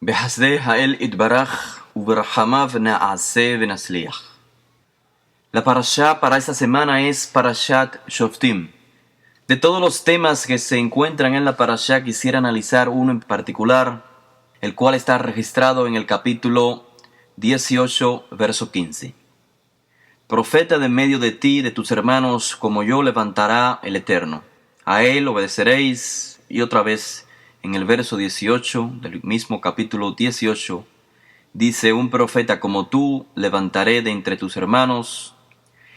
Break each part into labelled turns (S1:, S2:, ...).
S1: בחסדי האל יתברך וברחמיו נעשה ונצליח. La parashá para esta semana es Parashat Shoftim. De todos los temas que se encuentran en la parashá, quisiera analizar uno en particular, el cual está registrado en el capítulo 18, verso 15. Profeta de medio de ti y de tus hermanos como yo levantará el Eterno. A él obedeceréis. Y otra vez en el verso 18 del mismo capítulo 18 dice: un profeta como tú levantaré de entre tus hermanos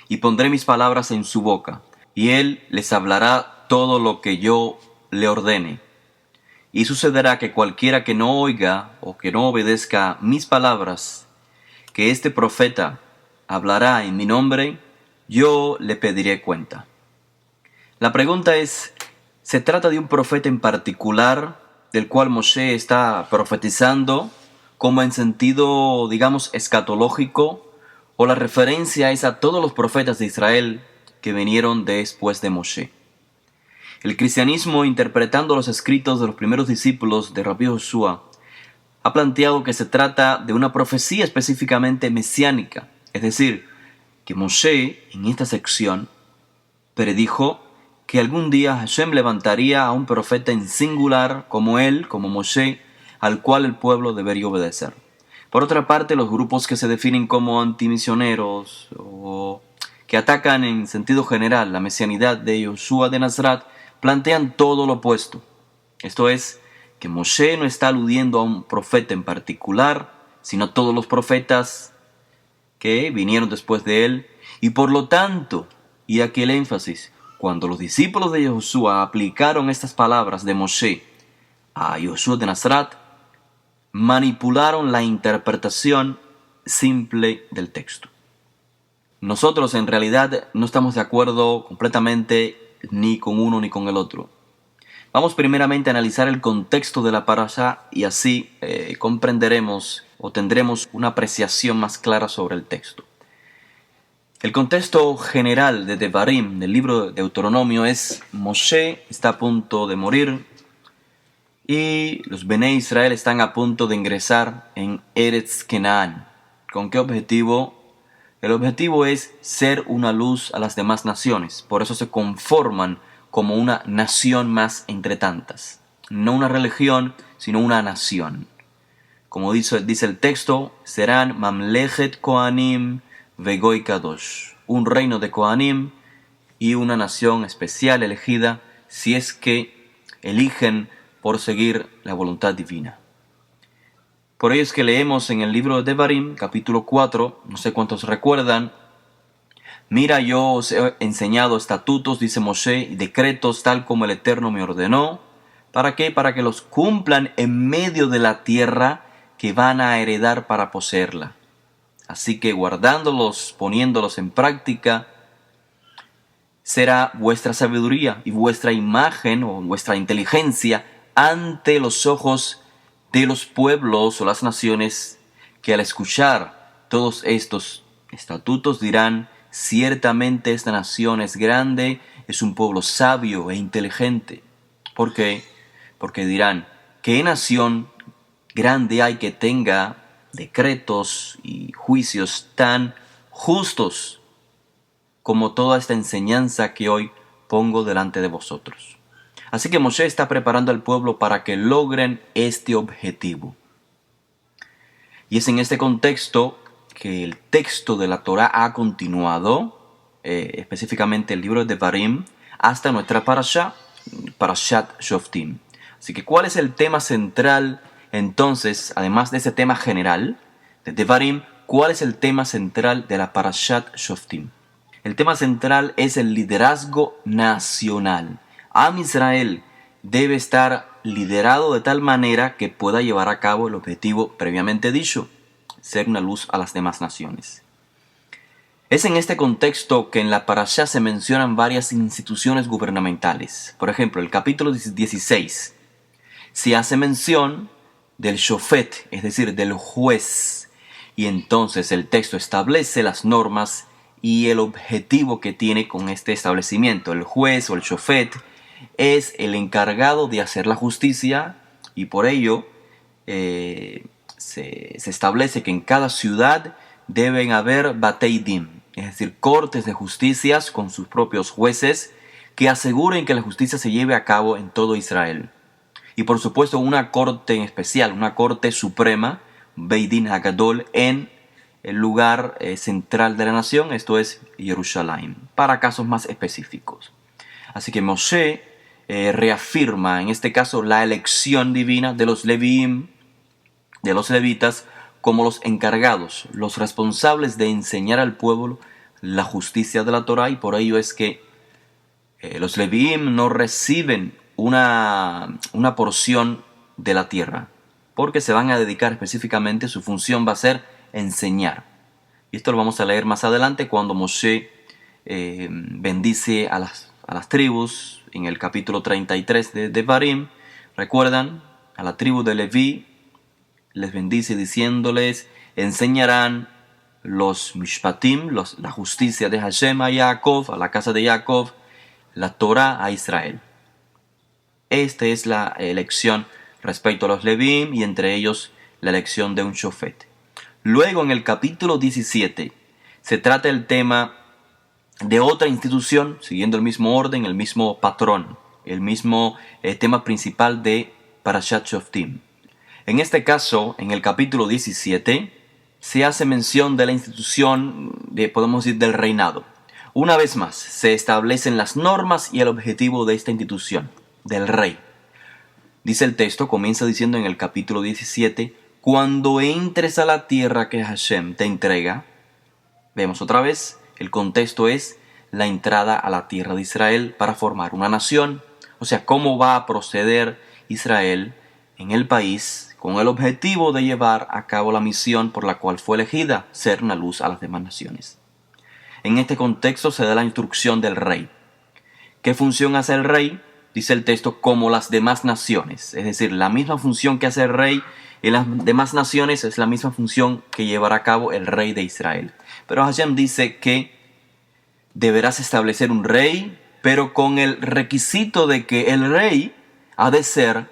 S1: y pondré mis palabras en su boca, y él les hablará todo lo que yo le ordene. Y sucederá que cualquiera que no oiga o que no obedezca mis palabras, que este profeta hablará en mi nombre, yo le pediré cuenta. La pregunta es, ¿se trata de un profeta en particular del cual Moshe está profetizando como en sentido, digamos, escatológico? ¿O la referencia es a todos los profetas de Israel que vinieron después de Moshe? El cristianismo, interpretando los escritos de los primeros discípulos de Rabbi Joshua, ha planteado que se trata de una profecía específicamente mesiánica, es decir, que Moshe, en esta sección, predijo que algún día Hashem levantaría a un profeta en singular como él, como Moshe, al cual el pueblo debería obedecer. Por otra parte, los grupos que se definen como antimisioneros o que atacan en sentido general la mesianidad de Yoshua de Nazaret plantean todo lo opuesto. Esto es, que Moshe no está aludiendo a un profeta en particular, sino a todos los profetas que vinieron después de él. Y por lo tanto, y aquí el énfasis, cuando los discípulos de Yoshua aplicaron estas palabras de Moshe a Yoshua de Nazaret, manipularon la interpretación simple del texto. Nosotros en realidad no estamos de acuerdo completamente ni con uno ni con el otro. Vamos primeramente a analizar el contexto de la parashá y así comprenderemos o tendremos una apreciación más clara sobre el texto. El contexto general de Devarim, del libro de Deuteronomio, es: Moshe está a punto de morir y los Bené Israel están a punto de ingresar en Eretz Kenan. ¿Con qué objetivo? El objetivo es ser una luz a las demás naciones. Por eso se conforman como una nación más entre tantas. No una religión, sino una nación. Como dice el texto, serán Mamlechet Kohanim Vegoy Kadosh. Un reino de Kohanim y una nación especial elegida si es que eligen por seguir la voluntad divina. Por ello es que leemos en el libro de Devarim, capítulo 4, no sé cuántos recuerdan: mira, yo os he enseñado estatutos, dice Moshe, y decretos tal como el Eterno me ordenó. ¿Para qué? Para que los cumplan en medio de la tierra que van a heredar para poseerla. Así que guardándolos, poniéndolos en práctica, será vuestra sabiduría y vuestra imagen o vuestra inteligencia ante los ojos de los pueblos o las naciones, que al escuchar todos estos estatutos dirán: ciertamente esta nación es grande, es un pueblo sabio e inteligente. ¿Por qué? Porque dirán: ¿qué nación grande hay que tenga decretos y juicios tan justos como toda esta enseñanza que hoy pongo delante de vosotros? Así que Moshe está preparando al pueblo para que logren este objetivo. Y es en este contexto que el texto de la Torá ha continuado, específicamente el libro de Devarim, hasta nuestra parashá, Parashat Shoftim. Así que, ¿cuál es el tema central entonces, además de ese tema general de Devarim? ¿Cuál es el tema central de la Parashat Shoftim? El tema central es el liderazgo nacional. Am Israel debe estar liderado de tal manera que pueda llevar a cabo el objetivo previamente dicho: ser una luz a las demás naciones. Es en este contexto que en la parashá se mencionan varias instituciones gubernamentales. Por ejemplo, el capítulo 16 se hace mención del shofet, es decir, del juez. Y entonces el texto establece las normas y el objetivo que tiene con este establecimiento. El juez o el shofet es el encargado de hacer la justicia y por ello se establece que en cada ciudad deben haber Batei Din, es decir, cortes de justicias con sus propios jueces que aseguren que la justicia se lleve a cabo en todo Israel. Y por supuesto una corte en especial, una corte suprema, Beit Din Hagadol, en el lugar central de la nación, esto es Jerusalén, para casos más específicos. Así que Moshe reafirma en este caso la elección divina de los Leviim, de los levitas, como los encargados, los responsables de enseñar al pueblo la justicia de la Torá, y por ello es que los Leviim no reciben una porción de la tierra, porque se van a dedicar específicamente, su función va a ser enseñar. Y esto lo vamos a leer más adelante cuando Moshe bendice a las tribus en el capítulo 33 de Devarim. Recuerdan, a la tribu de Leví les bendice diciéndoles: enseñarán los mishpatim, la justicia de Hashem a Jacob, a la casa de Jacob, la Torah a Israel. Esta es la elección respecto a los Levíim, y entre ellos la elección de un shofet. Luego en el capítulo 17 se trata el tema de otra institución, siguiendo el mismo orden, el mismo patrón, el mismo tema principal de Parashat Shoftim. En este caso, en el capítulo 17, se hace mención de la institución, podemos decir, del reinado. Una vez más, se establecen las normas y el objetivo de esta institución, del rey. Dice el texto, comienza diciendo en el capítulo 17, cuando entres a la tierra que Hashem te entrega. Vemos otra vez, el contexto es la entrada a la tierra de Israel para formar una nación. O sea, cómo va a proceder Israel en el país con el objetivo de llevar a cabo la misión por la cual fue elegida, ser una luz a las demás naciones. En este contexto se da la instrucción del rey. ¿Qué función hace el rey? Dice el texto, como las demás naciones. Es decir, la misma función que hace el rey en las demás naciones es la misma función que llevará a cabo el rey de Israel. Pero Hashem dice que deberás establecer un rey, pero con el requisito de que el rey ha de ser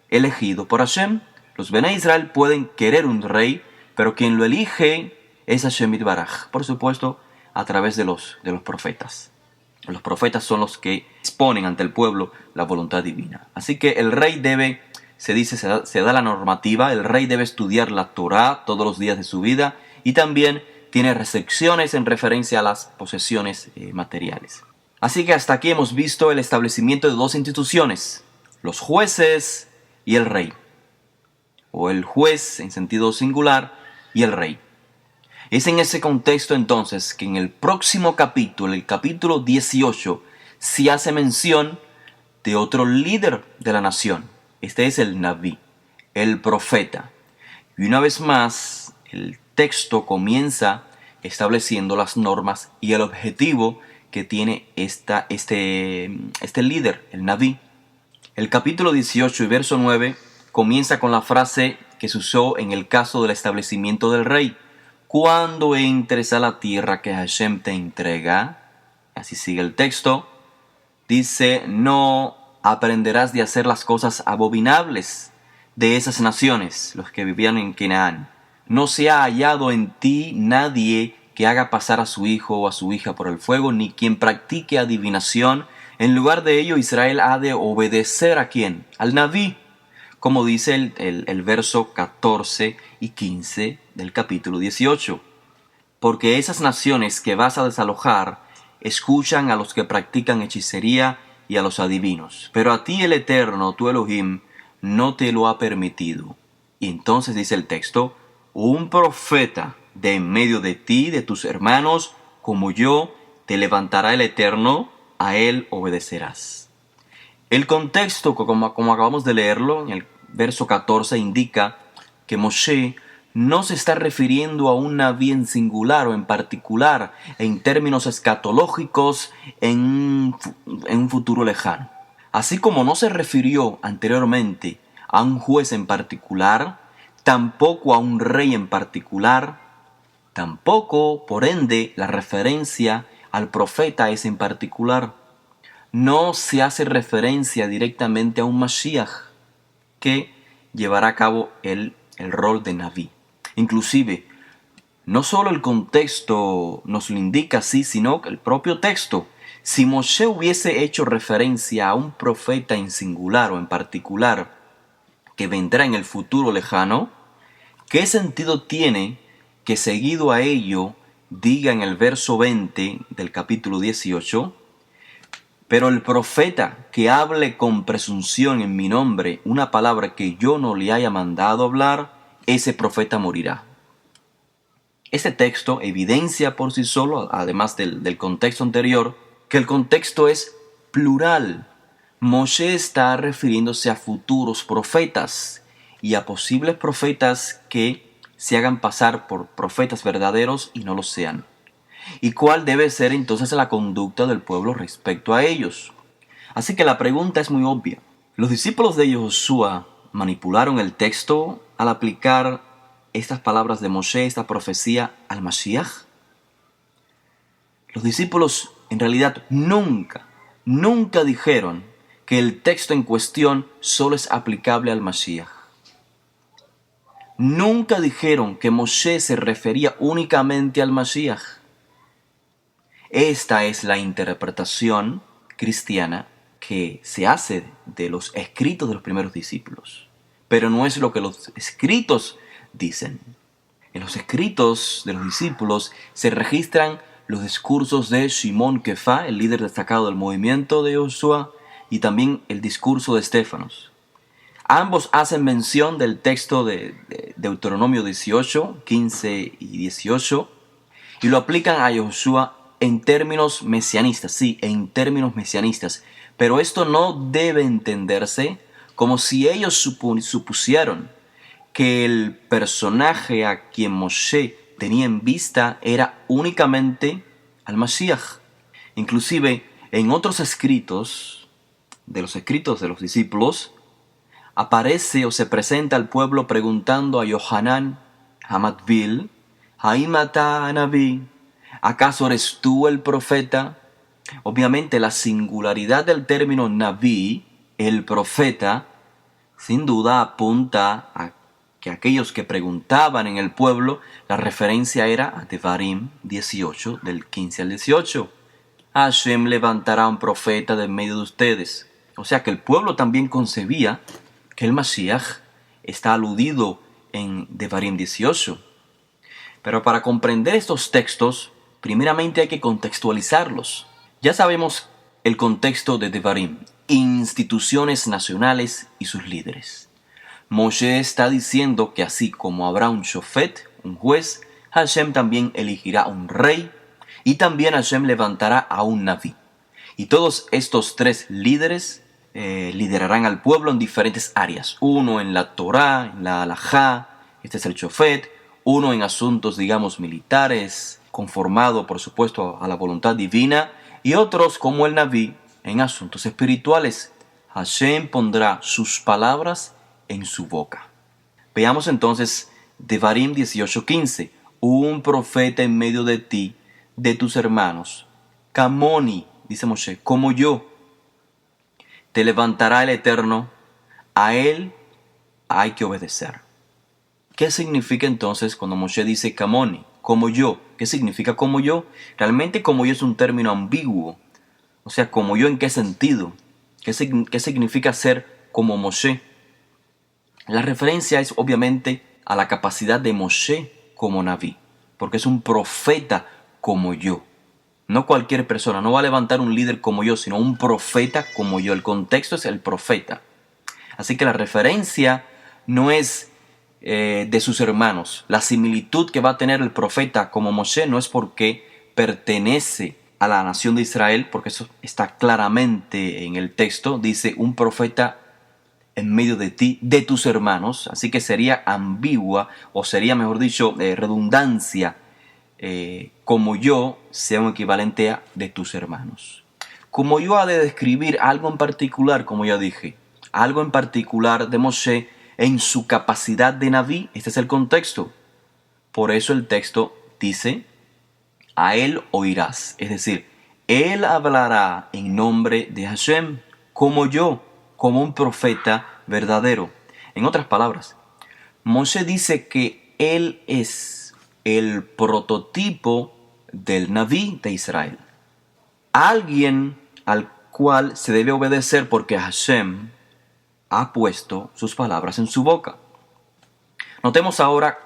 S1: elegido por Hashem. Los Bnei Israel pueden querer un rey, pero quien lo elige es Hashem Yitbaraj. Por supuesto, a través de los profetas. Los profetas son los que exponen ante el pueblo la voluntad divina. Así que el rey debe, se da la normativa, el rey debe estudiar la Torá todos los días de su vida, y también tiene restricciones en referencia a las posesiones materiales. Así que hasta aquí hemos visto el establecimiento de dos instituciones, los jueces y el rey, o el juez en sentido singular y el rey. Es en ese contexto entonces que en el próximo capítulo, el capítulo 18, se hace mención de otro líder de la nación. Este es el Naví, el profeta. Y una vez más, el texto comienza estableciendo las normas y el objetivo que tiene este líder, el Naví. El capítulo 18 y verso 9 comienza con la frase que se usó en el caso del establecimiento del rey. Cuando entres a la tierra que Hashem te entrega, así sigue el texto, dice, no aprenderás de hacer las cosas abominables de esas naciones, los que vivían en Canaán. No se ha hallado en ti nadie que haga pasar a su hijo o a su hija por el fuego, ni quien practique adivinación. En lugar de ello, Israel ha de obedecer ¿a quién? Al Naví, como dice el verso 14 y 15 del capítulo 18. Porque esas naciones que vas a desalojar escuchan a los que practican hechicería y a los adivinos. Pero a ti el Eterno, tu Elohim, no te lo ha permitido. Y entonces dice el texto, un profeta de en medio de ti, de tus hermanos, como yo, te levantará el Eterno, a él obedecerás. El contexto, como acabamos de leerlo, en el verso 14, indica que Moshe no se está refiriendo a un naví en singular o en particular, en términos escatológicos, en un futuro lejano. Así como no se refirió anteriormente a un juez en particular, tampoco a un rey en particular, tampoco, por ende, la referencia al profeta es en particular. No se hace referencia directamente a un Mashiach, que llevará a cabo el rol de Naví. Inclusive, no solo el contexto nos lo indica así, sino que el propio texto. Si Moshe hubiese hecho referencia a un profeta en singular o en particular que vendrá en el futuro lejano, ¿qué sentido tiene que seguido a ello diga en el verso 20 del capítulo 18, pero el profeta que hable con presunción en mi nombre una palabra que yo no le haya mandado hablar, ese profeta morirá? Este texto evidencia por sí solo, además del contexto anterior, que el contexto es plural. Moshe está refiriéndose a futuros profetas y a posibles profetas que se hagan pasar por profetas verdaderos y no lo sean. ¿Y cuál debe ser entonces la conducta del pueblo respecto a ellos? Así que la pregunta es muy obvia. Los discípulos de Josué manipularon el texto al aplicar estas palabras de Moshe, esta profecía al Mashiach. Los discípulos en realidad nunca dijeron que el texto en cuestión solo es aplicable al Mashiach. Nunca dijeron que Moshe se refería únicamente al Mashiach. Esta es la interpretación cristiana que se hace de los escritos de los primeros discípulos. Pero no es lo que los escritos dicen. En los escritos de los discípulos se registran los discursos de Shimon Kefa, el líder destacado del movimiento de Josué, y también el discurso de Estéfanos. Ambos hacen mención del texto de Deuteronomio 18, 15 y 18, y lo aplican a Josué en términos mesianistas, sí, en términos mesianistas. Pero esto no debe entenderse como si ellos supusieron que el personaje a quien Moshe tenía en vista era únicamente al Mashiach. Inclusive en otros escritos de los discípulos aparece o se presenta al pueblo preguntando a Yohanan Hamatbil, Haim ata Naví, ¿acaso eres tú el profeta? Obviamente la singularidad del término Naví, el profeta, sin duda apunta a que aquellos que preguntaban en el pueblo, la referencia era a Devarim 18, del 15 al 18. Hashem levantará un profeta de en medio de ustedes. O sea que el pueblo también concebía que el Mashiach está aludido en Devarim 18. Pero para comprender estos textos, primeramente hay que contextualizarlos. Ya sabemos el contexto de Devarim, instituciones nacionales y sus líderes. Moshe está diciendo que así como habrá un shofet, un juez, Hashem también elegirá un rey y también Hashem levantará a un naví. Y todos estos tres líderes liderarán al pueblo en diferentes áreas. Uno en la Torá, en la Halajá, este es el shofet. Uno en asuntos, digamos, militares, conformado por supuesto a la voluntad divina. Y otros como el naví en asuntos espirituales. Hashem pondrá sus palabras en su boca. Veamos entonces Devarim 18:15. Un profeta en medio de ti, de tus hermanos. Kamoni, dice Moshe, como yo. Te levantará el Eterno, a él hay que obedecer. ¿Qué significa entonces cuando Moshe dice Kamoni, como yo? ¿Qué significa como yo? Realmente como yo es un término ambiguo. O sea, como yo en qué sentido. ¿Qué significa ser como Moshe? La referencia es obviamente a la capacidad de Moshe como Naví, porque es un profeta como yo. No cualquier persona, no va a levantar un líder como yo, sino un profeta como yo. El contexto es el profeta. Así que la referencia no es de sus hermanos. La similitud que va a tener el profeta como Moshe no es porque pertenece a la nación de Israel, porque eso está claramente en el texto. Dice un profeta en medio de ti, de tus hermanos. Así que sería ambigua, o sería mejor dicho, redundancia, como yo sea un equivalente a de tus hermanos. Como yo ha de describir algo en particular, como ya dije, algo en particular de Moshe en su capacidad de Naví. Este es el contexto. Por eso el texto dice, a él oirás. Es decir, él hablará en nombre de Hashem, como yo, como un profeta verdadero. En otras palabras, Moshe dice que él es el prototipo del Naví de Israel. Alguien al cual se debe obedecer porque Hashem ha puesto sus palabras en su boca. Notemos ahora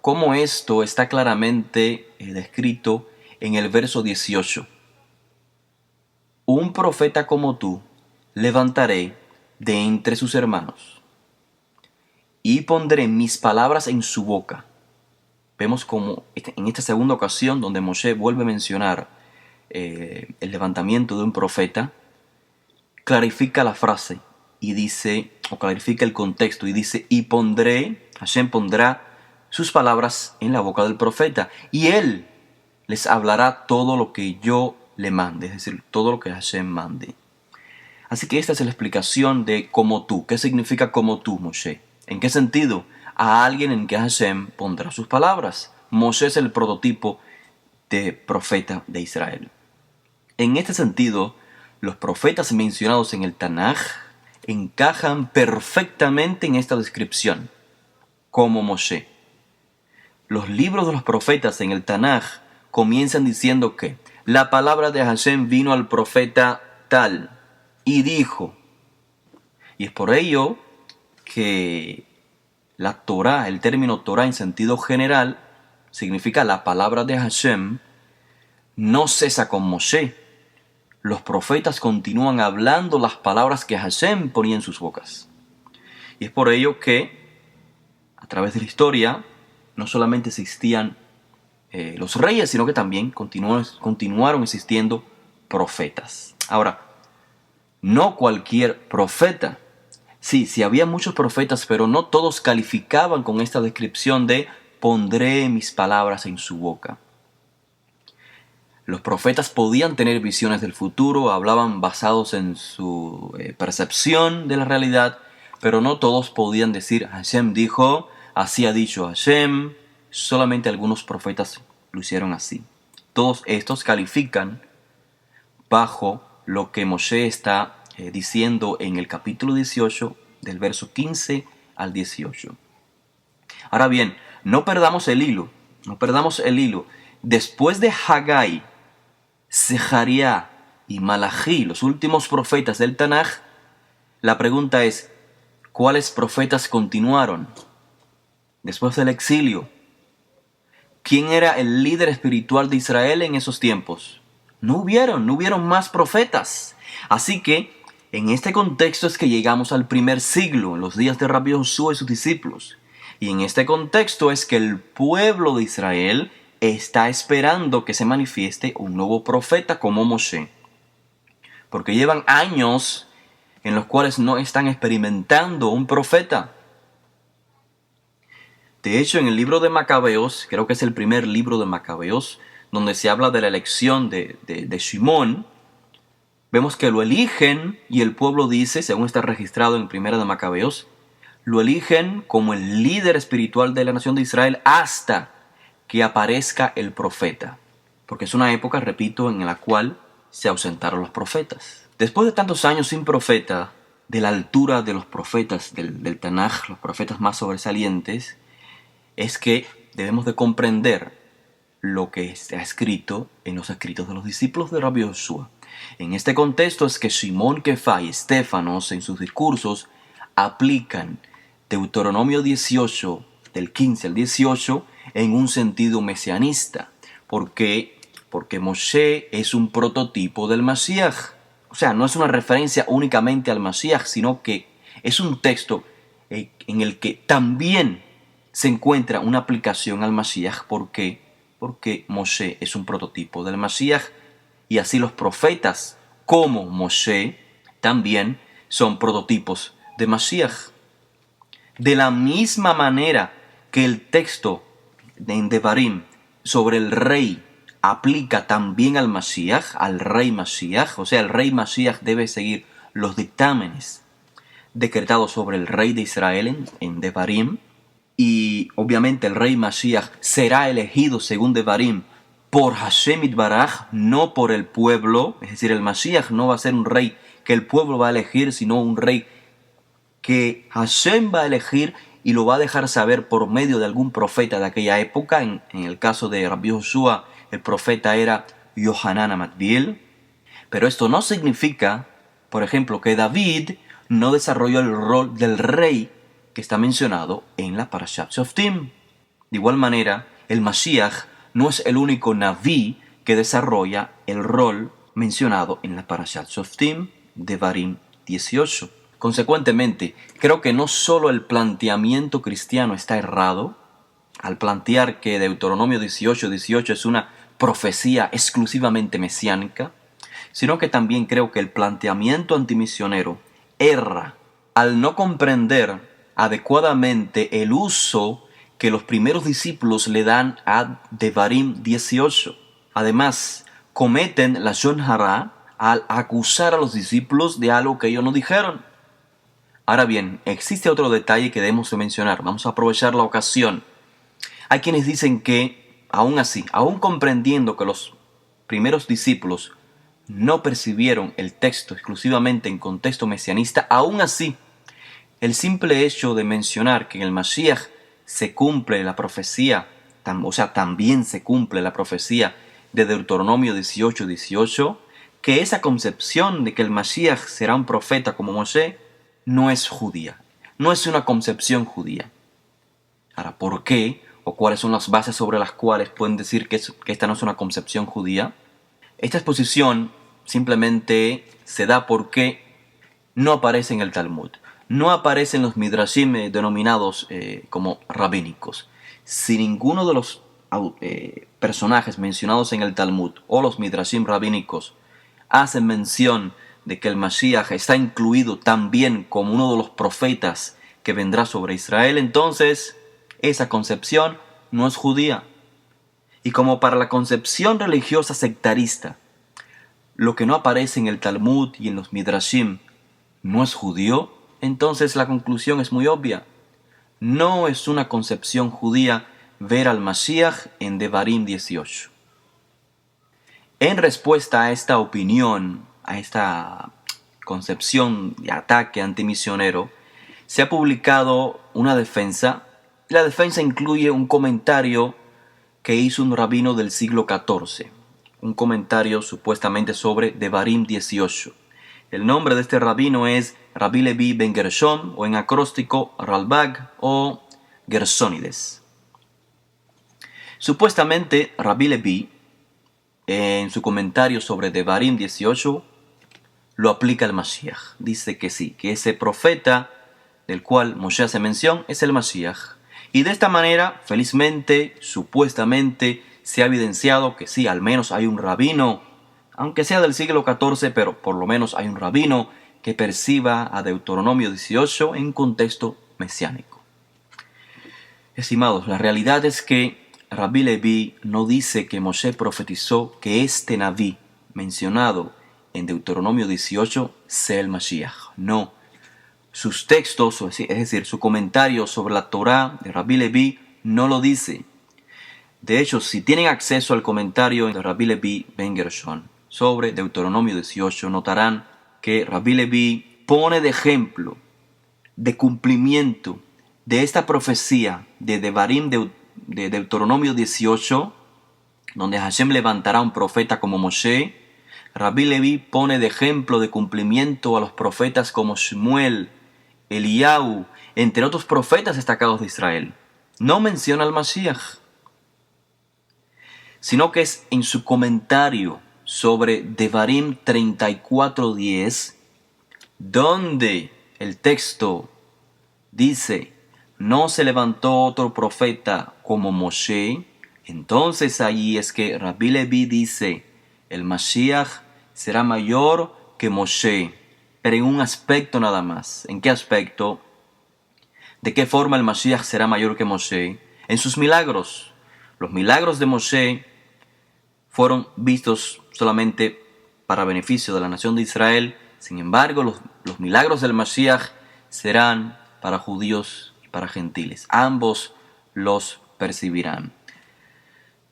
S1: cómo esto está claramente descrito en el verso 18. Un profeta como tú levantaré de entre sus hermanos y pondré mis palabras en su boca. Vemos como en esta segunda ocasión donde Moshe vuelve a mencionar el levantamiento de un profeta, clarifica la frase y dice, o clarifica el contexto y dice, y pondré, Hashem pondrá sus palabras en la boca del profeta y él les hablará todo lo que yo le mande, es decir, todo lo que Hashem mande. Así que esta es la explicación de como tú. ¿Qué significa como tú, Moshe? ¿En qué sentido? A alguien en que Hashem pondrá sus palabras. Moshe es el prototipo de profeta de Israel. En este sentido, los profetas mencionados en el Tanaj encajan perfectamente en esta descripción, como Moshe. Los libros de los profetas en el Tanaj comienzan diciendo que la palabra de Hashem vino al profeta tal y dijo. Y es por ello que la Torá, el término Torá en sentido general, significa la palabra de Hashem, no cesa con Moshe. Los profetas continúan hablando las palabras que Hashem ponía en sus bocas. Y es por ello que, a través de la historia, no solamente existían los reyes, sino que también continuaron existiendo profetas. Ahora, no cualquier profeta. Sí, había muchos profetas, pero no todos calificaban con esta descripción de pondré mis palabras en su boca. Los profetas podían tener visiones del futuro, hablaban basados en su percepción de la realidad, pero no todos podían decir Hashem dijo, así ha dicho Hashem. Solamente algunos profetas lo hicieron así. Todos estos califican bajo lo que Moshe está diciendo en el capítulo 18, del verso 15 al 18. Ahora bien, no perdamos el hilo. Después de Hagai, Zeharia y Malachi, los últimos profetas del Tanaj, la pregunta es, ¿cuáles profetas continuaron después del exilio? ¿Quién era el líder espiritual de Israel en esos tiempos? No hubieron más profetas. Así que en este contexto es que llegamos al primer siglo, en los días de Rabbi Josué y sus discípulos. Y en este contexto es que el pueblo de Israel está esperando que se manifieste un nuevo profeta como Moshe. Porque llevan años en los cuales no están experimentando un profeta. De hecho, en el libro de Macabeos, creo que es el primer libro de Macabeos, donde se habla de la elección de Shimón, vemos que lo eligen y el pueblo dice, según está registrado en Primera de Macabeos, lo eligen como el líder espiritual de la nación de Israel hasta que aparezca el profeta. Porque es una época, repito, en la cual se ausentaron los profetas. Después de tantos años sin profeta, de la altura de los profetas del Tanaj, los profetas más sobresalientes, es que debemos de comprender lo que está escrito en los escritos de los discípulos de Rabbi Josué. En este contexto es que Simón Kefá y Estéfanos en sus discursos aplican Deuteronomio 18, del 15 al 18, en un sentido mesianista. ¿Por qué? Porque Moshe es un prototipo del Mashiach. O sea, no es una referencia únicamente al Mashiach, sino que es un texto en el que también se encuentra una aplicación al Mashiach. ¿Por qué? Porque Moshe es un prototipo del Mashiach y así los profetas como Moshe también son prototipos de Mashiach. De la misma manera que el texto en Devarim sobre el rey aplica también al Mashiach, al rey Mashiach, o sea, el rey Mashiach debe seguir los dictámenes decretados sobre el rey de Israel en Devarim, y obviamente el rey Mashiach será elegido según Devarim por Hashem Itbaraj, no por el pueblo. Es decir, el Mashiach no va a ser un rey que el pueblo va a elegir, sino un rey que Hashem va a elegir y lo va a dejar saber por medio de algún profeta de aquella época. En el caso de Rabbi Joshua, el profeta era Yohanan Amatbiel. Pero esto no significa, por ejemplo, que David no desarrolló el rol del rey que está mencionado en la Parashat Shoftim. De igual manera, el Mashiach no es el único Naví que desarrolla el rol mencionado en la Parashat Shoftim, Devarim 18. Consecuentemente, creo que no solo el planteamiento cristiano está errado al plantear que Deuteronomio 18:18 es una profecía exclusivamente mesiánica, sino que también creo que el planteamiento antimisionero erra al no comprender adecuadamente el uso que los primeros discípulos le dan a Devarim 18. Además, cometen la Shon Hara al acusar a los discípulos de algo que ellos no dijeron. Ahora bien, existe otro detalle que debemos de mencionar. Vamos a aprovechar la ocasión. Hay quienes dicen que, aún así, aún comprendiendo que los primeros discípulos no percibieron el texto exclusivamente en contexto mesianista, aún así, el simple hecho de mencionar que en el Mashiach se cumple la profecía, también se cumple la profecía de Deuteronomio 18:18, que esa concepción de que el Mashiach será un profeta como Moshe, no es judía, no es una concepción judía. Ahora, ¿por qué? ¿O cuáles son las bases sobre las cuales pueden decir que esta no es una concepción judía? Esta exposición simplemente se da porque no aparece en el Talmud, no aparece en los midrashim denominados como rabínicos. Si ninguno de los personajes mencionados en el Talmud o los midrashim rabínicos hacen mención de que el Mashiach está incluido también como uno de los profetas que vendrá sobre Israel, entonces esa concepción no es judía. Y como para la concepción religiosa sectarista, lo que no aparece en el Talmud y en los Midrashim no es judío, entonces la conclusión es muy obvia. No es una concepción judía ver al Mashiach en Devarim 18. En respuesta a esta opinión, a esta concepción de ataque antimisionero, se ha publicado una defensa. La defensa incluye un comentario que hizo un rabino del siglo XIV, un comentario supuestamente sobre Devarim 18. El nombre de este rabino es Rabbi Levi ben Gershon, o en acróstico Ralbag o Gersonides. Supuestamente Rabbi Levi, en su comentario sobre Devarim 18, lo aplica al Mashiach. Dice que sí, que ese profeta del cual Moshe hace mención es el Mashiach. Y de esta manera, felizmente, supuestamente, se ha evidenciado que sí, al menos hay un rabino, aunque sea del siglo XIV, pero por lo menos hay un rabino que perciba a Deuteronomio 18 en contexto mesiánico. Estimados, la realidad es que Rabbi Levi no dice que Moshe profetizó que este Naví mencionado en Deuteronomio 18 sea el Mashiach. No. Sus textos, es decir, su comentario sobre la Torá de Rabbi Levi no lo dice. De hecho, si tienen acceso al comentario de Rabbi Levi ben Gershon sobre Deuteronomio 18, notarán que Rabbi Levi pone de ejemplo, de cumplimiento de esta profecía de Devarim de Deuteronomio 18, donde Hashem levantará un profeta como Moshe. Rabbi Levi pone de ejemplo de cumplimiento a los profetas como Shmuel, Eliyahu, entre otros profetas destacados de Israel. No menciona al Mashiach, sino que es en su comentario sobre Devarim 34:10, donde el texto dice: no se levantó otro profeta como Moshe. Entonces allí es que Rabbi Levi dice: el Mashiach será mayor que Moshe, pero en un aspecto nada más. ¿En qué aspecto? ¿De qué forma el Mashiach será mayor que Moshe? En sus milagros. Los milagros de Moshe fueron vistos solamente para beneficio de la nación de Israel. Sin embargo, los milagros del Mashiach serán para judíos y para gentiles. Ambos los percibirán.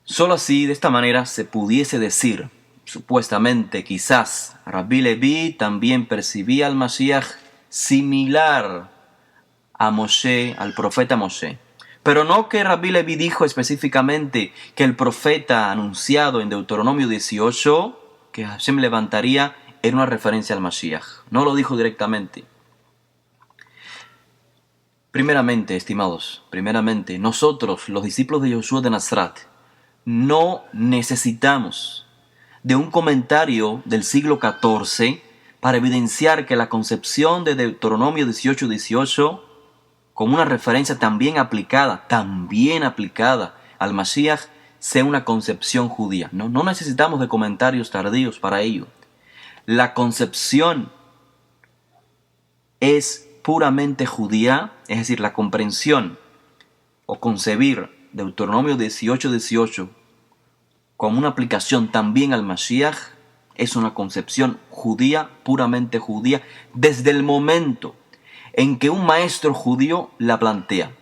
S1: Solo así, de esta manera, se pudiese decir, supuestamente, quizás, Rabbi Levi también percibía al Mashiach similar a Moshe, al profeta Moshe. Pero no que Rabbi Levi dijo específicamente que el profeta anunciado en Deuteronomio 18, que Hashem levantaría, era una referencia al Mashiach. No lo dijo directamente. Primeramente, estimados, nosotros, los discípulos de Yoshua de Nazaret, no necesitamos de un comentario del siglo XIV para evidenciar que la concepción de Deuteronomio 18:18, como una referencia también aplicada al Mashiach, sea una concepción judía. No necesitamos de comentarios tardíos para ello. La concepción es puramente judía, es decir, la comprensión o concebir Deuteronomio 18:18 como una aplicación también al Mashiach es una concepción judía, puramente judía, desde el momento en que un maestro judío la plantea.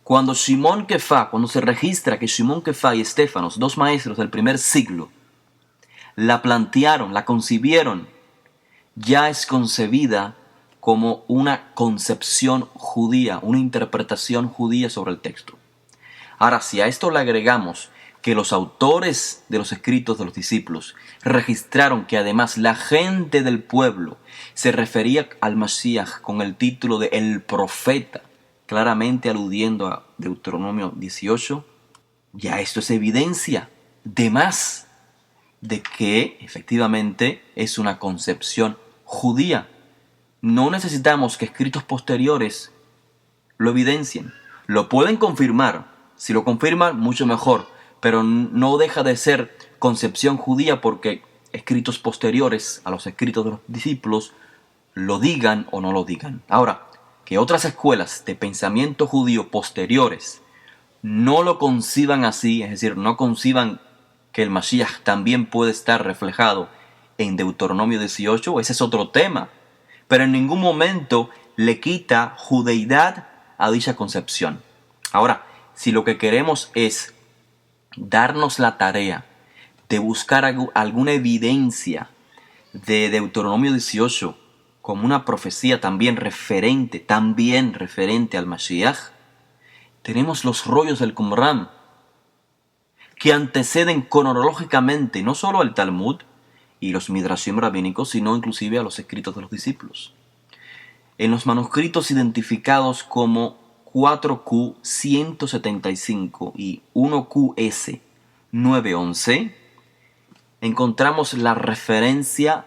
S1: Cuando se registra que Shimon Kefá y Estéfanos, dos maestros del primer siglo, la plantearon, la concibieron, ya es concebida como una concepción judía, una interpretación judía sobre el texto. Ahora, si a esto le agregamos que los autores de los escritos de los discípulos registraron que además la gente del pueblo se refería al Mashiach con el título de el profeta, claramente aludiendo a Deuteronomio 18, ya esto es evidencia de más de que efectivamente es una concepción judía. No necesitamos que escritos posteriores lo evidencien. Lo pueden confirmar. Si lo confirman, mucho mejor. Pero no deja de ser concepción judía porque escritos posteriores a los escritos de los discípulos lo digan o no lo digan. Ahora, que otras escuelas de pensamiento judío posteriores no lo conciban así, es decir, no conciban que el Mashiach también puede estar reflejado en Deuteronomio 18, ese es otro tema. Pero en ningún momento le quita judeidad a dicha concepción. Ahora, si lo que queremos es darnos la tarea de buscar alguna evidencia de Deuteronomio 18 como una profecía también referente al Mashiach, tenemos los rollos del Qumran que anteceden cronológicamente no solo al Talmud y los Midrashim rabínicos, sino inclusive a los escritos de los discípulos. En los manuscritos identificados como 4Q175 y 1QS 911, encontramos la referencia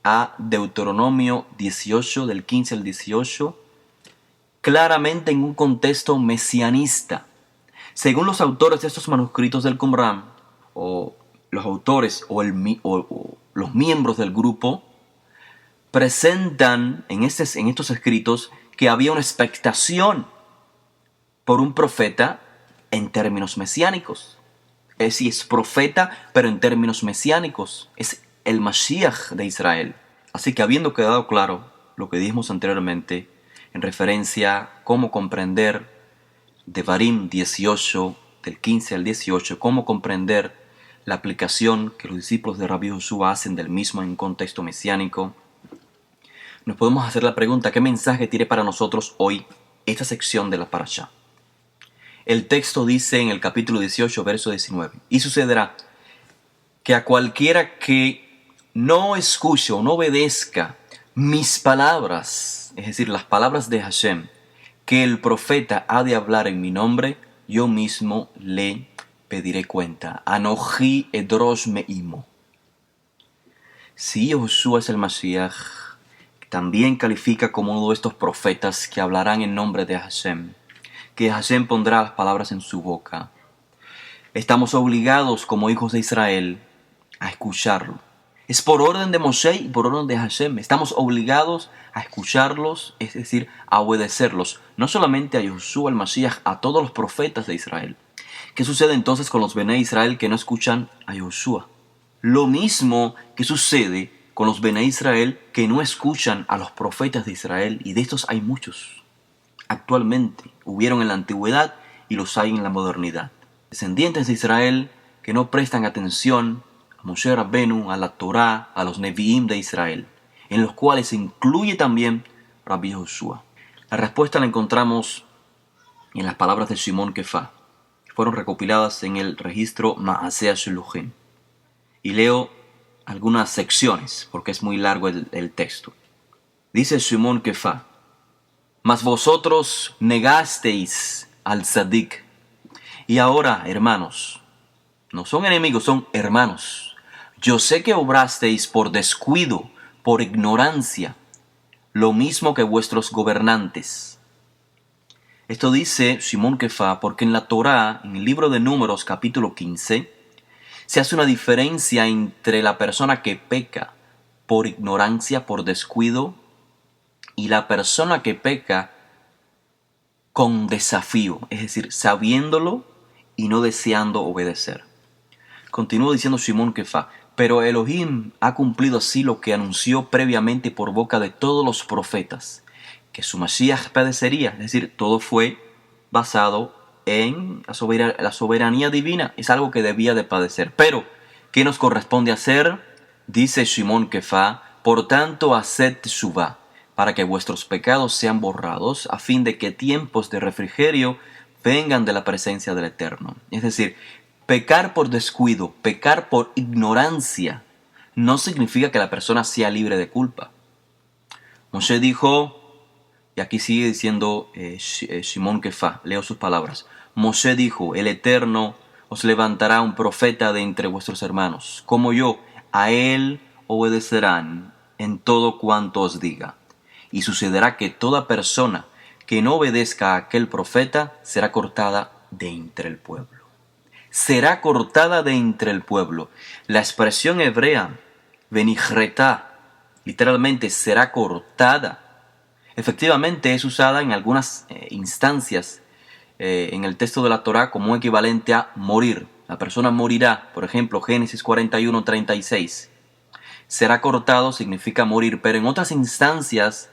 S1: a Deuteronomio 18, del 15 al 18, claramente en un contexto mesianista. Según los autores de estos manuscritos del Qumran, o los autores o los miembros del grupo, presentan en estos escritos que había una expectación por un profeta en términos mesiánicos. Es decir, es profeta, pero en términos mesiánicos. Es el Mashiach de Israel. Así que habiendo quedado claro lo que dijimos anteriormente en referencia a cómo comprender Devarim 18, del 15 al 18, cómo comprender la aplicación que los discípulos de Rabbi Joshua hacen del mismo en un contexto mesiánico, nos podemos hacer la pregunta: ¿qué mensaje tiene para nosotros hoy esta sección de la Parashá? El texto dice en el capítulo 18, verso 19: y sucederá que a cualquiera que no escuche o no obedezca mis palabras, es decir, las palabras de Hashem, que el profeta ha de hablar en mi nombre, yo mismo le pediré cuenta. Anoji edrosh me'imo. Si Joshua es el Mashiach, también califica como uno de estos profetas que hablarán en nombre de Hashem, que Hashem pondrá las palabras en su boca. Estamos obligados como hijos de Israel a escucharlo. Es por orden de Moshe y por orden de Hashem. Estamos obligados a escucharlos, es decir, a obedecerlos. No solamente a Joshua el Mashiach, a todos los profetas de Israel. ¿Qué sucede entonces con los Bené Israel que no escuchan a Joshua? Lo mismo que sucede con los Bené Israel que no escuchan a los profetas de Israel, y de estos hay muchos. Actualmente hubieron en la antigüedad y los hay en la modernidad. Descendientes de Israel que no prestan atención a Moshe Rabbenu, a la Torá, a los Nevi'im de Israel, en los cuales se incluye también Rabbi Joshua. La respuesta la encontramos en las palabras de Shimon Kefá, que fueron recopiladas en el registro Maaseh Shluchim. Y leo algunas secciones, porque es muy largo el texto. Dice Shimon Kefá: mas vosotros negasteis al Tzadik. Y ahora, hermanos, no son enemigos, son hermanos. Yo sé que obrasteis por descuido, por ignorancia, lo mismo que vuestros gobernantes. Esto dice Shimon Kefá porque en la Torá, en el libro de Números capítulo 15, se hace una diferencia entre la persona que peca por ignorancia, por descuido, y la persona que peca con desafío, es decir, sabiéndolo y no deseando obedecer. Continúa diciendo Shimon Kefá: pero Elohim ha cumplido así lo que anunció previamente por boca de todos los profetas, que su Mashiach padecería. Es decir, todo fue basado en la soberanía divina. Es algo que debía de padecer. Pero, ¿qué nos corresponde hacer? Dice Shimon Kefá: por tanto, haced teshuvá, para que vuestros pecados sean borrados, a fin de que tiempos de refrigerio vengan de la presencia del Eterno. Es decir, pecar por descuido, pecar por ignorancia, no significa que la persona sea libre de culpa. Moshe dijo, y aquí sigue diciendo Shimon Kefá, leo sus palabras. Moshe dijo: el Eterno os levantará un profeta de entre vuestros hermanos, como yo, a él obedecerán en todo cuanto os diga. Y sucederá que toda persona que no obedezca a aquel profeta será cortada de entre el pueblo. Será cortada de entre el pueblo. La expresión hebrea, benijretá, literalmente será cortada, efectivamente es usada en algunas instancias en el texto de la Torá como equivalente a morir. La persona morirá, por ejemplo, Génesis 41:36. Será cortado significa morir, pero en otras instancias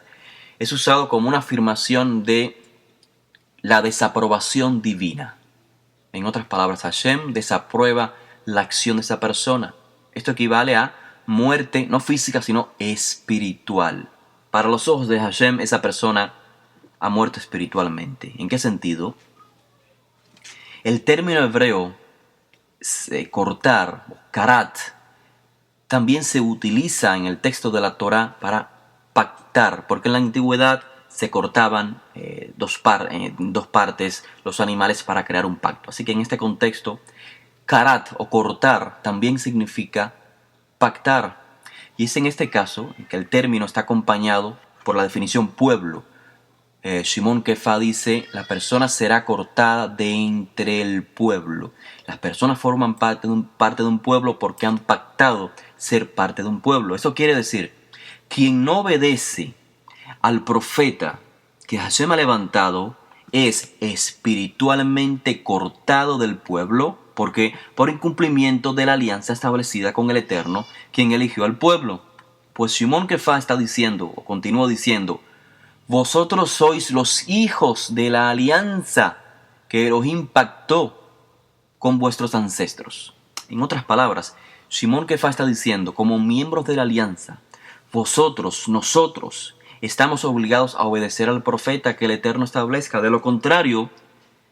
S1: es usado como una afirmación de la desaprobación divina. En otras palabras, Hashem desaprueba la acción de esa persona. Esto equivale a muerte, no física, sino espiritual. Para los ojos de Hashem, esa persona ha muerto espiritualmente. ¿En qué sentido? El término hebreo cortar, karat, también se utiliza en el texto de la Torá para pactar, porque en la antigüedad se cortaban dos partes los animales para crear un pacto. Así que en este contexto, karat o cortar también significa pactar. Y es en este caso que el término está acompañado por la definición pueblo. Shimon Kefá dice: la persona será cortada de entre el pueblo. Las personas forman parte de un pueblo porque han pactado ser parte de un pueblo. Eso quiere decir, quien no obedece al profeta que Hashem ha levantado es espiritualmente cortado del pueblo, porque por incumplimiento de la alianza establecida con el Eterno, quien eligió al pueblo. Pues Shimon Kefá está diciendo, o continúa diciendo: vosotros sois los hijos de la alianza que Elohim pactó con vuestros ancestros. En otras palabras, Shimon Kefá está diciendo, como miembros de la alianza, nosotros, estamos obligados a obedecer al profeta que el Eterno establezca. De lo contrario,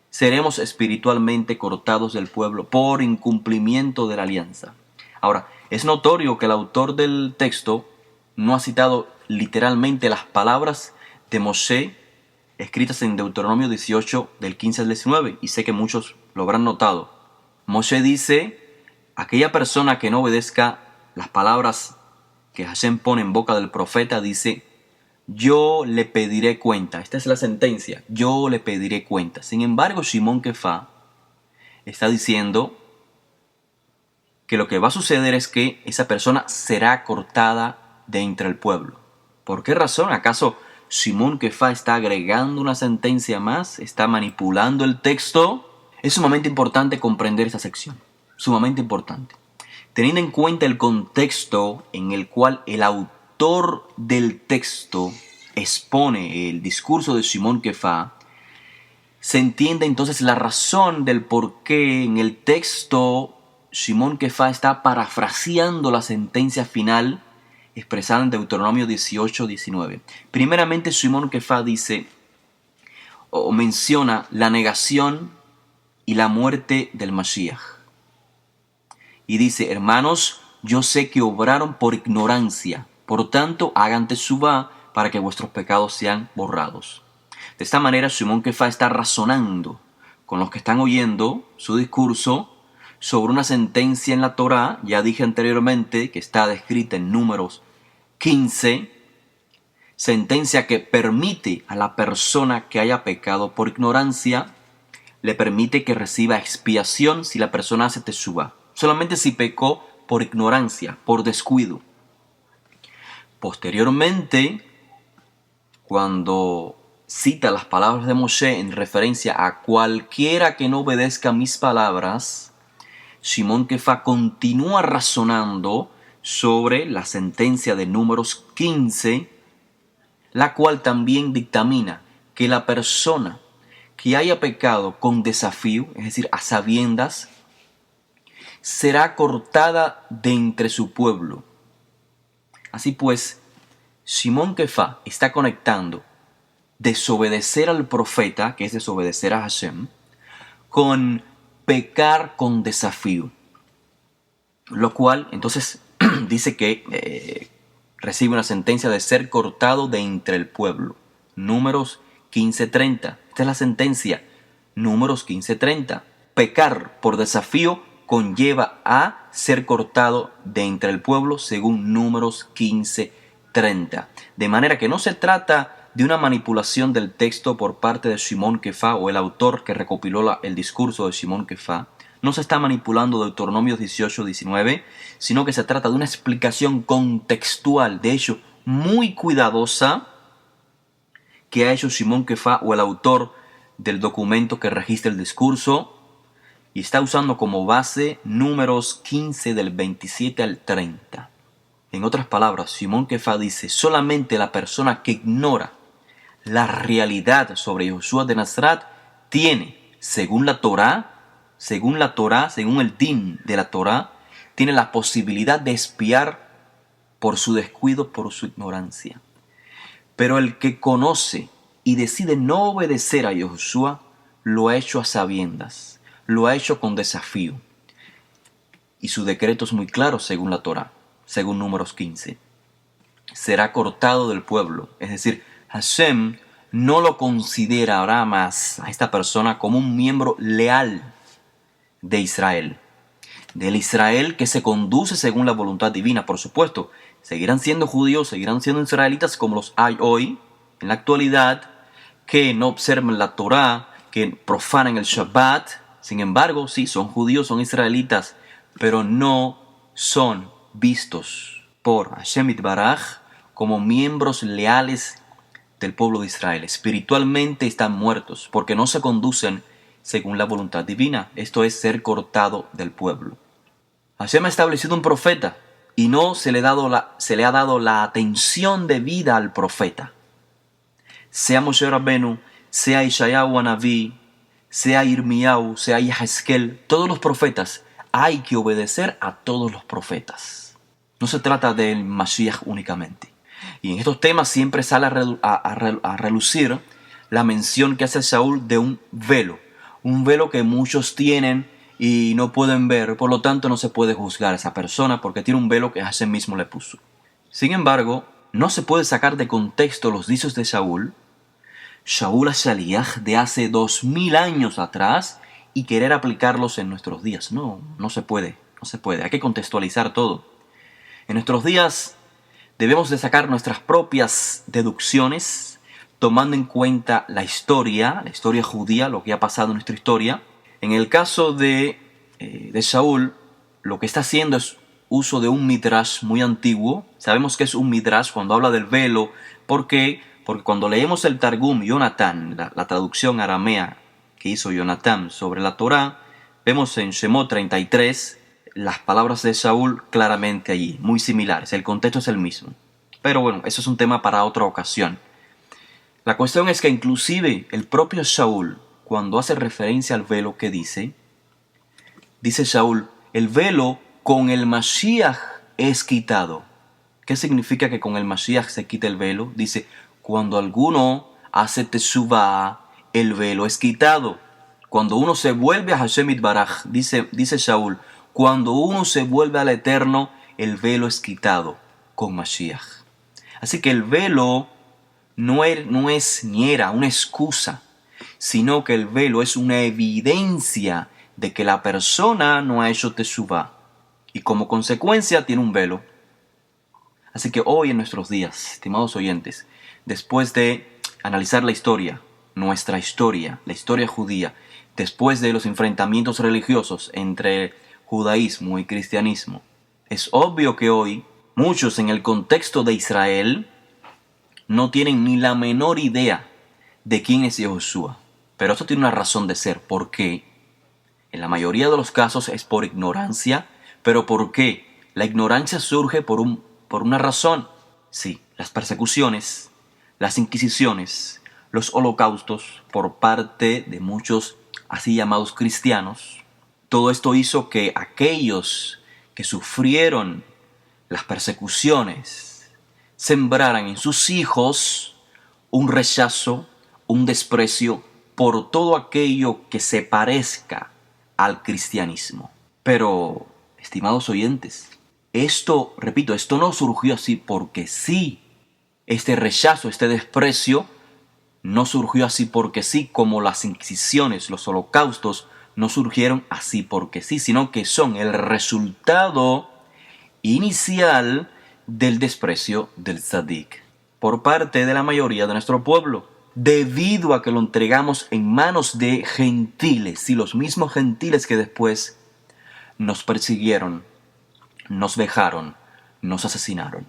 S1: seremos espiritualmente cortados del pueblo por incumplimiento de la alianza. Ahora, es notorio que el autor del texto no ha citado literalmente las palabras de Moshe escritas en Deuteronomio 18 del 15 al 19, y sé que muchos lo habrán notado. Moshe dice: aquella persona que no obedezca las palabras que Hashem pone en boca del profeta, dice: yo le pediré cuenta. Esta es la sentencia: yo le pediré cuenta. Sin embargo, Shimon Kefá está diciendo que lo que va a suceder es que esa persona será cortada de entre el pueblo. ¿Por qué razón? ¿Acaso Shimon Kefá está agregando una sentencia más? ¿Está manipulando el texto? Es sumamente importante comprender esta sección. Sumamente importante. Teniendo en cuenta el contexto en el cual el autor del texto expone el discurso de Shimon Kefá, se entiende entonces la razón del por qué en el texto Shimon Kefá está parafraseando la sentencia final expresada en Deuteronomio 18:19. Primeramente, Shimon Kefá dice: o menciona la negación y la muerte del Mashiach. Y dice, hermanos, yo sé que obraron por ignorancia, por tanto hagan teshuvá para que vuestros pecados sean borrados. De esta manera, Shimon Kefa está razonando con los que están oyendo su discurso sobre una sentencia en la Torá. Ya dije anteriormente que está descrita en Números 15, sentencia que permite a la persona que haya pecado por ignorancia, le permite que reciba expiación si la persona hace teshuvá. Solamente si pecó por ignorancia, por descuido. Posteriormente, cuando cita las palabras de Moshe en referencia a cualquiera que no obedezca mis palabras, Shimon Kefa continúa razonando sobre la sentencia de Números 15, la cual también dictamina que la persona que haya pecado con desafío, es decir, a sabiendas, será cortada de entre su pueblo. Así pues, Shimon Kefa está conectando desobedecer al profeta, que es desobedecer a Hashem, con pecar con desafío. Lo cual, entonces, dice que recibe una sentencia de ser cortado de entre el pueblo. Números 15:30. Esta es la sentencia. Números 15:30. Pecar por desafío conlleva a ser cortado de entre el pueblo según Números 15:30. De manera que no se trata de una manipulación del texto por parte de Shimon Kefa o el autor que recopiló el discurso de Shimon Kefa. No se está manipulando Deuteronomios 18-19, sino que se trata de una explicación contextual, de hecho muy cuidadosa, que ha hecho Shimon Kefa o el autor del documento que registra el discurso, y está usando como base Números 15 del 27 al 30. En otras palabras, Shimon Kefa dice, solamente la persona que ignora la realidad sobre Yoshua de Nazaret tiene, según la Torá, según el din de la Torá, tiene la posibilidad de expiar por su descuido, por su ignorancia. Pero el que conoce y decide no obedecer a Yoshua, lo ha hecho a sabiendas, lo ha hecho con desafío. Y su decreto es muy claro según la Torá, según Números 15. Será cortado del pueblo, es decir, Hashem no lo considerará más a esta persona como un miembro leal de Israel. Del Israel que se conduce según la voluntad divina, por supuesto. Seguirán siendo judíos, seguirán siendo israelitas como los hay hoy, en la actualidad, que no observan la Torá, que profanan el Shabbat. Sin embargo, sí, son judíos, son israelitas, pero no son vistos por Hashem Yitbaraj como miembros leales del pueblo de Israel. Espiritualmente están muertos porque no se conducen según la voluntad divina. Esto es ser cortado del pueblo. Hashem ha establecido un profeta y no se le ha dado la atención debida al profeta. Sea Moshe Rabbenu, sea Ishayahu Hanaví, sea Irmiyahu, sea Yehezkel, todos los profetas, hay que obedecer a todos los profetas. No se trata del Mashiach únicamente. Y en estos temas siempre sale a relucir la mención que hace Saúl de un velo que muchos tienen y no pueden ver, por lo tanto no se puede juzgar a esa persona porque tiene un velo que Hashem mismo le puso. Sin embargo, no se puede sacar de contexto los dichos de Saúl HaShaliach de hace 2000 años atrás y querer aplicarlos en nuestros días. No se puede, hay que contextualizar todo. En nuestros días debemos de sacar nuestras propias deducciones, tomando en cuenta la historia judía, lo que ha pasado en nuestra historia. En el caso de Saúl, lo que está haciendo es uso de un midrash muy antiguo. Sabemos que es un midrash cuando habla del velo. ¿Por qué? Porque cuando leemos el Targum Jonatán, la traducción aramea que hizo Jonatán sobre la Torá, vemos en Shemot 33 las palabras de Saúl claramente allí, muy similares. El contexto es el mismo. Pero bueno, eso es un tema para otra ocasión. La cuestión es que inclusive el propio Saúl, cuando hace referencia al velo que dice Saúl, el velo con el Mashiach es quitado. ¿Qué significa que con el Mashiach se quita el velo? Dice, cuando alguno hace teshuvá, el velo es quitado. Cuando uno se vuelve a Hashem Itbaraj, dice Shaul, cuando uno se vuelve al Eterno, el velo es quitado con Mashiach. Así que el velo no es ni era una excusa, sino que el velo es una evidencia de que la persona no ha hecho teshuvá y como consecuencia tiene un velo. Así que hoy en nuestros días, estimados oyentes, después de analizar la historia, nuestra historia, la historia judía, después de los enfrentamientos religiosos entre judaísmo y cristianismo, es obvio que hoy muchos en el contexto de Israel no tienen ni la menor idea de quién es Yehoshua. Pero esto tiene una razón de ser. ¿Por qué? En la mayoría de los casos es por ignorancia. ¿Pero por qué? La ignorancia surge por una razón. Sí, las persecuciones, las inquisiciones, los holocaustos por parte de muchos así llamados cristianos. Todo esto hizo que aquellos que sufrieron las persecuciones sembraran en sus hijos un rechazo, un desprecio por todo aquello que se parezca al cristianismo. Pero, estimados oyentes, esto no surgió así porque sí. Este rechazo, este desprecio, no surgió así porque sí, como las inquisiciones, los holocaustos, no surgieron así porque sí, sino que son el resultado inicial del desprecio del tzadik por parte de la mayoría de nuestro pueblo, debido a que lo entregamos en manos de gentiles, y los mismos gentiles que después nos persiguieron, nos vejaron, nos asesinaron.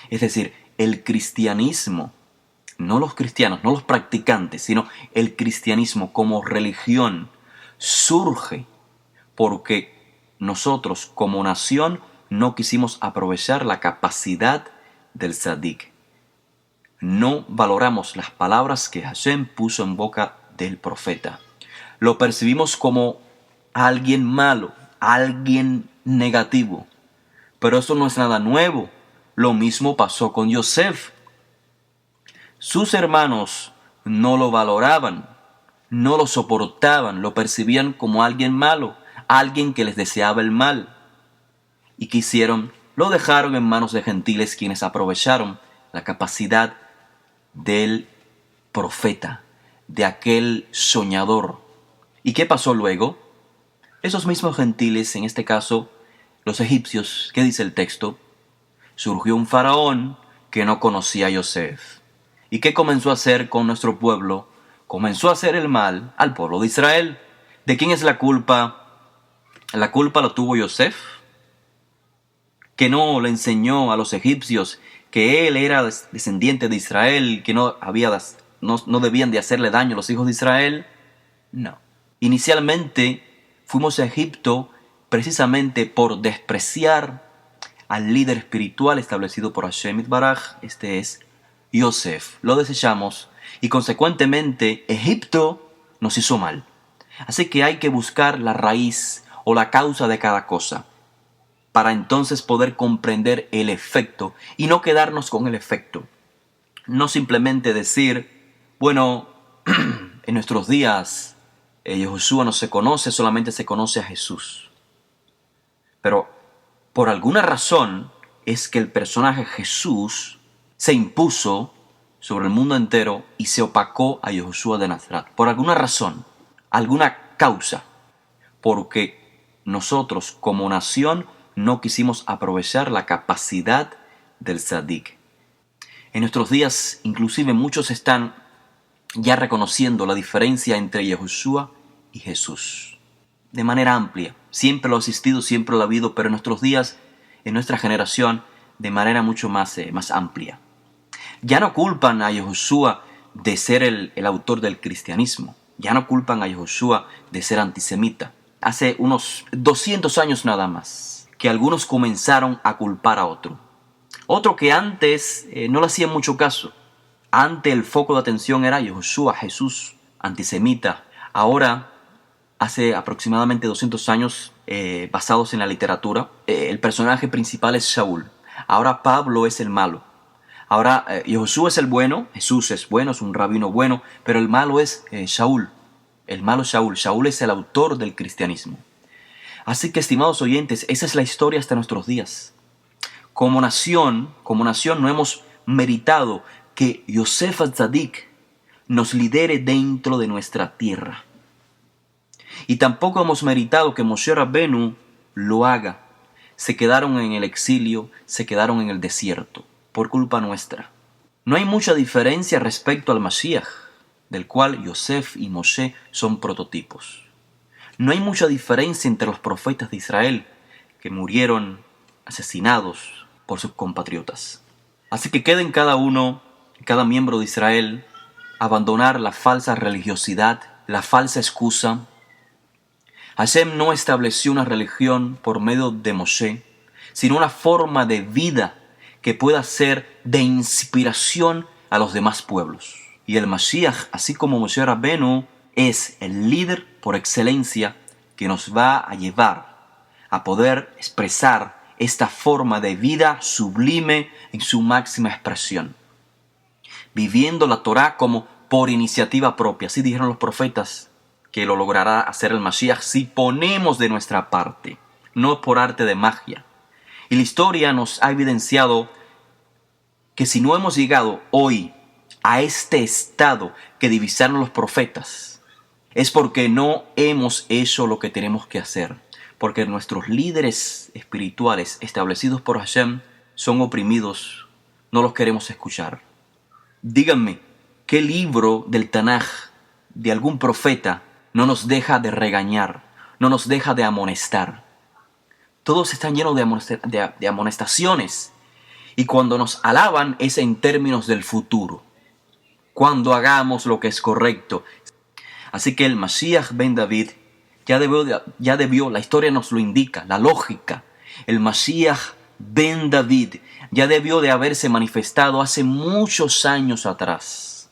S1: Es decir, el cristianismo, no los cristianos, no los practicantes, sino el cristianismo como religión surge porque nosotros como nación no quisimos aprovechar la capacidad del tzadik. No valoramos las palabras que Hashem puso en boca del profeta. Lo percibimos como alguien malo, alguien negativo. Pero eso no es nada nuevo. Lo mismo pasó con Yosef. Sus hermanos no lo valoraban, no lo soportaban, lo percibían como alguien malo, alguien que les deseaba el mal. ¿Y qué hicieron? Lo dejaron en manos de gentiles, quienes aprovecharon la capacidad del profeta, de aquel soñador. ¿Y qué pasó luego? Esos mismos gentiles, en este caso los egipcios, ¿qué dice el texto? Surgió un faraón que no conocía a Yosef. ¿Y qué comenzó a hacer con nuestro pueblo? Comenzó a hacer el mal al pueblo de Israel. ¿De quién es la culpa? La culpa la tuvo Yosef, que no le enseñó a los egipcios que él era descendiente de Israel, que no debían de hacerle daño a los hijos de Israel. No. Inicialmente fuimos a Egipto precisamente por despreciar al líder espiritual establecido por Hashem Itbaraj, este es Yosef. Lo desechamos y consecuentemente Egipto nos hizo mal. Así que hay que buscar la raíz o la causa de cada cosa, para entonces poder comprender el efecto y no quedarnos con el efecto. No simplemente decir, bueno, en nuestros días Yehoshua no se conoce, solamente se conoce a Jesús. Pero por alguna razón es que el personaje Jesús se impuso sobre el mundo entero y se opacó a Yehoshua de Nazaret. Por alguna razón, alguna causa, porque nosotros como nación no quisimos aprovechar la capacidad del tzadik. En nuestros días, inclusive muchos están ya reconociendo la diferencia entre Yehoshua y Jesús. De manera amplia. Siempre lo ha existido, siempre lo ha habido, pero en nuestros días, en nuestra generación, de manera mucho más amplia. Ya no culpan a Yehoshua de ser el autor del cristianismo. Ya no culpan a Yehoshua de ser antisemita. Hace unos 200 años nada más que algunos comenzaron a culpar a otro. Otro que antes no le hacía mucho caso. Antes el foco de atención era Yehoshua, Jesús, antisemita. Ahora, hace aproximadamente 200 años, basados en la literatura, el personaje principal es Shaul. Ahora Pablo es el malo. Ahora, Josué es el bueno, Jesús es bueno, es un rabino bueno, pero el malo es Shaul. El malo Shaul. Shaul es el autor del cristianismo. Así que, estimados oyentes, esa es la historia hasta nuestros días. Como nación no hemos meritado que Yosef Atzadik nos lidere dentro de nuestra tierra. Y tampoco hemos meritado que Moshe Rabbenu lo haga. Se quedaron en el exilio, se quedaron en el desierto, por culpa nuestra. No hay mucha diferencia respecto al Mashiach, del cual Yosef y Moshe son prototipos. No hay mucha diferencia entre los profetas de Israel, que murieron asesinados por sus compatriotas. Así que queda en cada uno, cada miembro de Israel, abandonar la falsa religiosidad, la falsa excusa. Hashem no estableció una religión por medio de Moshe, sino una forma de vida que pueda ser de inspiración a los demás pueblos. Y el Mashiach, así como Moshe Rabbenu, es el líder por excelencia que nos va a llevar a poder expresar esta forma de vida sublime en su máxima expresión, viviendo la Torá como por iniciativa propia. Así dijeron los profetas que lo logrará hacer el Mashiach si ponemos de nuestra parte, no por arte de magia. Y la historia nos ha evidenciado que si no hemos llegado hoy a este estado que divisaron los profetas, es porque no hemos hecho lo que tenemos que hacer, porque nuestros líderes espirituales establecidos por Hashem son oprimidos, no los queremos escuchar. Díganme, ¿qué libro del Tanaj de algún profeta no nos deja de regañar, no nos deja de amonestar? Todos están llenos de amonestaciones, y cuando nos alaban es en términos del futuro, cuando hagamos lo que es correcto. Así que el Mashiach ben David ya debió, la historia nos lo indica, la lógica. El Mashiach ben David ya debió de haberse manifestado hace muchos años atrás.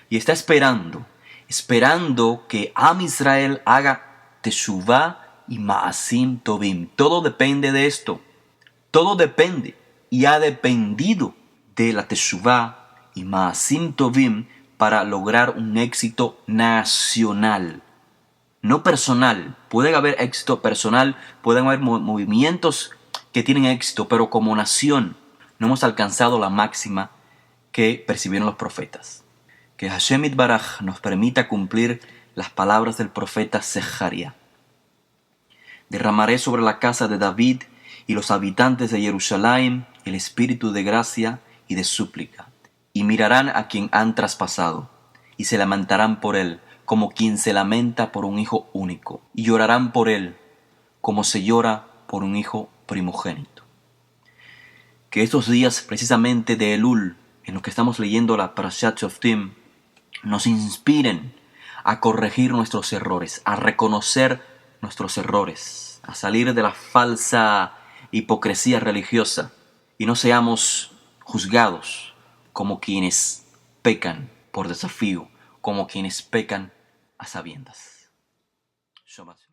S1: Y está esperando que Am Israel haga Teshuvah y Ma'asim Tovim. Todo depende de esto. Todo depende y ha dependido de la Teshuvah y Ma'asim Tovim para lograr un éxito nacional, no personal. Puede haber éxito personal, pueden haber movimientos que tienen éxito, pero como nación no hemos alcanzado la máxima que percibieron los profetas. Que Hashem Yitbaraj nos permita cumplir las palabras del profeta Zecharia. Derramaré sobre la casa de David y los habitantes de Jerusalén el espíritu de gracia y de súplica, y mirarán a quien han traspasado, y se lamentarán por él, como quien se lamenta por un hijo único, y llorarán por él, como se llora por un hijo primogénito. Que estos días precisamente de Elul, en los que estamos leyendo la Parashat Shoftim, nos inspiren a corregir nuestros errores, a reconocer nuestros errores, a salir de la falsa hipocresía religiosa, y no seamos juzgados como quienes pecan por desafío, como quienes pecan a sabiendas. Shabbat.